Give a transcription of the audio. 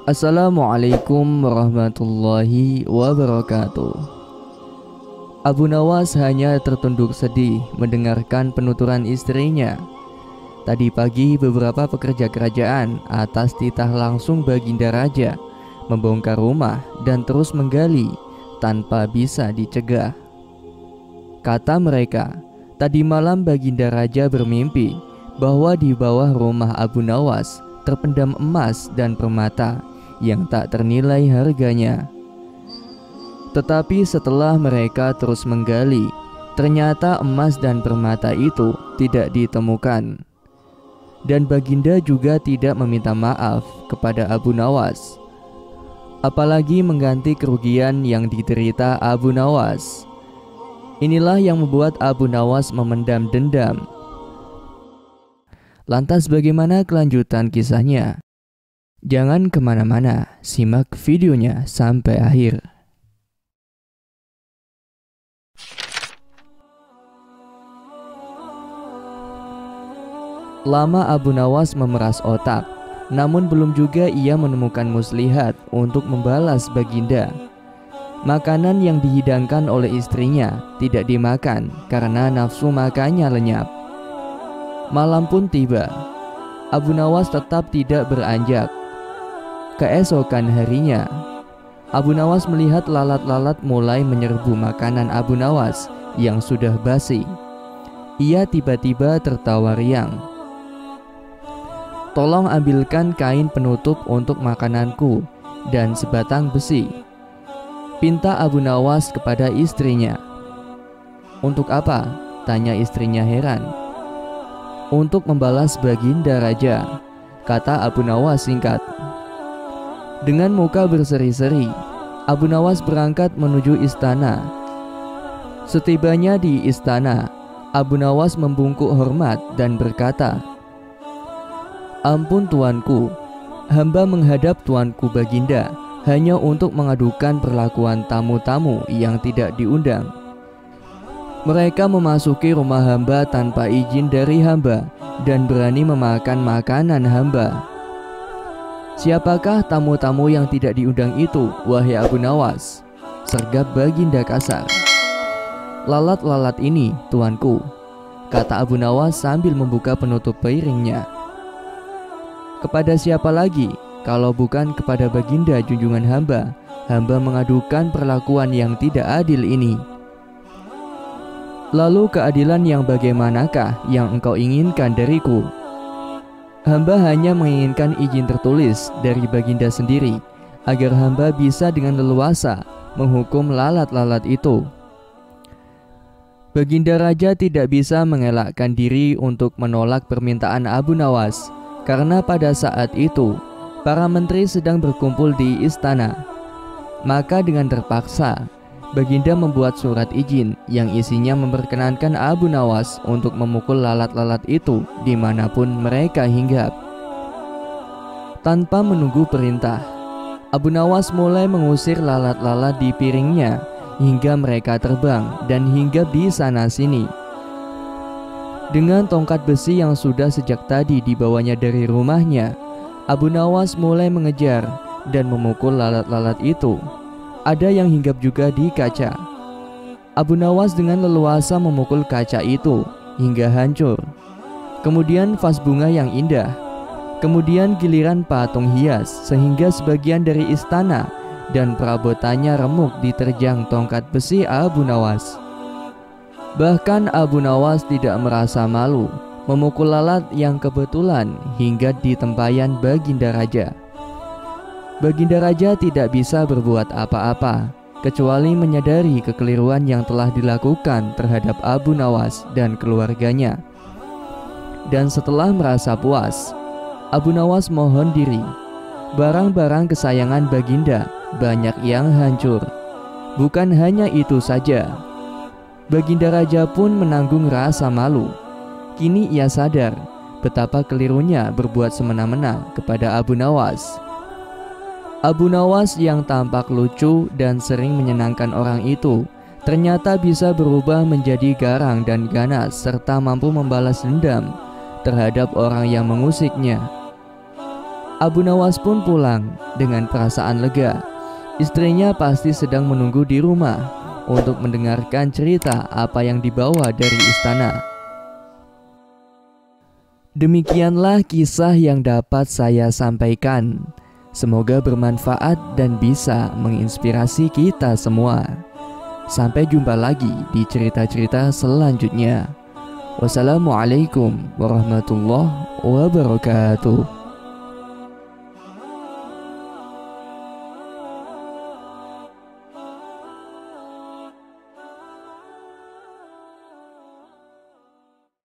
Assalamualaikum warahmatullahi wabarakatuh. Abu Nawas hanya tertunduk sedih mendengarkan penuturan istrinya. Tadi pagi beberapa pekerja kerajaan atas titah langsung Baginda Raja membongkar rumah dan terus menggali tanpa bisa dicegah. Kata mereka, tadi malam Baginda Raja bermimpi bahwa di bawah rumah Abu Nawas terpendam emas dan permata yang tak ternilai harganya. Tetapi setelah mereka terus menggali, ternyata emas dan permata itu tidak ditemukan. Dan Baginda juga tidak meminta maaf kepada Abu Nawas, apalagi mengganti kerugian yang diderita Abu Nawas. Inilah yang membuat Abu Nawas memendam dendam. Lantas bagaimana kelanjutan kisahnya? Jangan kemana-mana, simak videonya sampai akhir. Lama Abu Nawas memeras otak, namun belum juga ia menemukan muslihat untuk membalas Baginda. Makanan yang dihidangkan oleh istrinya tidak dimakan karena nafsu makannya lenyap. Malam pun tiba, Abu Nawas tetap tidak beranjak. Keesokan harinya, Abu Nawas melihat lalat-lalat mulai menyerbu makanan Abu Nawas yang sudah basi. Ia tiba-tiba tertawa riang. "Tolong ambilkan kain penutup untuk makananku dan sebatang besi," pinta Abu Nawas kepada istrinya. "Untuk apa?" tanya istrinya heran. "Untuk membalas Baginda Raja," kata Abu Nawas singkat. Dengan muka berseri-seri, Abu Nawas berangkat menuju istana. Setibanya di istana, Abu Nawas membungkuk hormat dan berkata, "Ampun tuanku, hamba menghadap tuanku Baginda hanya untuk mengadukan perlakuan tamu-tamu yang tidak diundang. Mereka memasuki rumah hamba tanpa izin dari hamba dan berani memakan makanan hamba. Siapakah tamu-tamu yang tidak diundang itu, wahai Abu Nawas?" sergap Baginda kasar. "Lalat-lalat ini, tuanku," kata Abu Nawas sambil membuka penutup piringnya. "Kepada siapa lagi kalau bukan kepada Baginda junjungan hamba mengadukan perlakuan yang tidak adil ini. Lalu keadilan yang bagaimanakah yang engkau inginkan dariku? Hamba hanya menginginkan izin tertulis dari Baginda sendiri agar hamba bisa dengan leluasa menghukum lalat-lalat itu." Baginda Raja tidak bisa mengelakkan diri untuk menolak permintaan Abu Nawas karena pada saat itu para menteri sedang berkumpul di istana. Maka dengan terpaksa Baginda membuat surat izin yang isinya memperkenankan Abu Nawas untuk memukul lalat-lalat itu dimanapun mereka hinggap. Tanpa menunggu perintah, Abu Nawas mulai mengusir lalat-lalat di piringnya hingga mereka terbang dan hinggap di sana-sini. Dengan tongkat besi yang sudah sejak tadi dibawanya dari rumahnya, Abu Nawas mulai mengejar dan memukul lalat-lalat itu. Ada yang hinggap juga di kaca. Abu Nawas dengan leluasa memukul kaca itu hingga hancur. Kemudian vas bunga yang indah. Kemudian giliran patung hias sehingga sebagian dari istana dan perabotannya remuk diterjang tongkat besi Abu Nawas. Bahkan Abu Nawas tidak merasa malu memukul lalat yang kebetulan hingga di tempayan Baginda Raja. Baginda Raja tidak bisa berbuat apa-apa kecuali menyadari kekeliruan yang telah dilakukan terhadap Abu Nawas dan keluarganya. Dan setelah merasa puas, Abu Nawas mohon diri. Barang-barang kesayangan Baginda banyak yang hancur. Bukan hanya itu saja, Baginda Raja pun menanggung rasa malu. Kini ia sadar betapa kelirunya berbuat semena-mena kepada Abu Nawas. Abu Nawas yang tampak lucu dan sering menyenangkan orang itu ternyata bisa berubah menjadi garang dan ganas serta mampu membalas dendam terhadap orang yang mengusiknya. Abu Nawas pun pulang dengan perasaan lega. Istrinya pasti sedang menunggu di rumah untuk mendengarkan cerita apa yang dibawa dari istana. Demikianlah kisah yang dapat saya sampaikan. Semoga bermanfaat dan bisa menginspirasi kita semua. Sampai jumpa lagi di cerita-cerita selanjutnya. Wassalamualaikum warahmatullahi wabarakatuh.